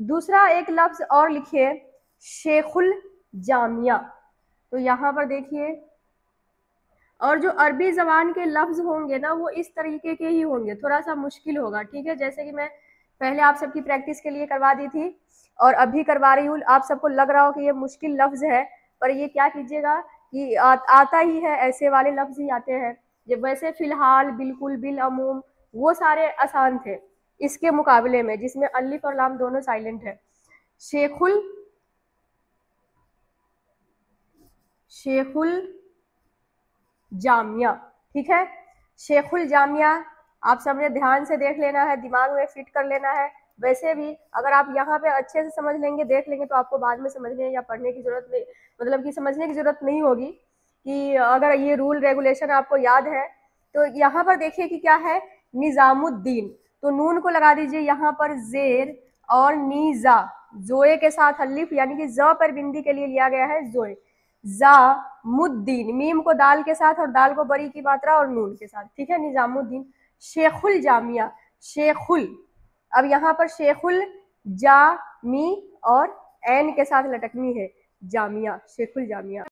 دوسرا ایک لفظ اور لکھیے شیخ الجامعہ. تو یہاں پر دیکھیے، اور جو عربی زبان کے لفظ ہوں گے نا وہ اس طریقے کے ہی ہوں گے، تھوڑا سا مشکل ہوگا. ٹھیک ہے، جیسے کہ میں پہلے آپ سب کی پریکٹس کے لیے کروا دی تھی اور ابھی کروا رہی ہوں. آپ سب کو لگ رہا ہو کہ یہ مشکل لفظ ہے، پر یہ کیا کیجیے گا کہ آتا ہی ہے، ایسے والے لفظ ہی آتے ہیں. جب ویسے فی الحال، بالکل، بالعموم، وہ سارے آسان تھے اس کے مقابلے میں، جس میں الف اور لام دونوں سائلنٹ ہے. شیخ الجامعہ. ٹھیک ہے، شیخ الجامعہ آپ سب نے دھیان سے دیکھ لینا ہے، دماغ میں فٹ کر لینا ہے. ویسے بھی اگر آپ یہاں پہ اچھے سے سمجھ لیں گے، دیکھ لیں گے، تو آپ کو بعد میں سمجھنے یا پڑھنے کی ضرورت نہیں، مطلب کہ سمجھنے کی ضرورت نہیں ہوگی. کہ اگر یہ رول ریگولیشن آپ کو یاد ہے تو یہاں پر دیکھیے کہ کیا ہے، نظام الدین. تو نون کو لگا دیجئے یہاں پر زیر، اور نیزا زوئے کے ساتھ الف، یعنی کہ ز پر بندی کے لیے لیا گیا ہے زوئے. زا مدین، میم کو دال کے ساتھ اور دال کو بری کی ماترا اور نون کے ساتھ. ٹھیک ہے، نظام الدین. شیخ الجامعہ، اب یہاں پر شیخ الجامی اور عین کے ساتھ لٹکنی ہے، جامعہ، شیخ الجامعہ.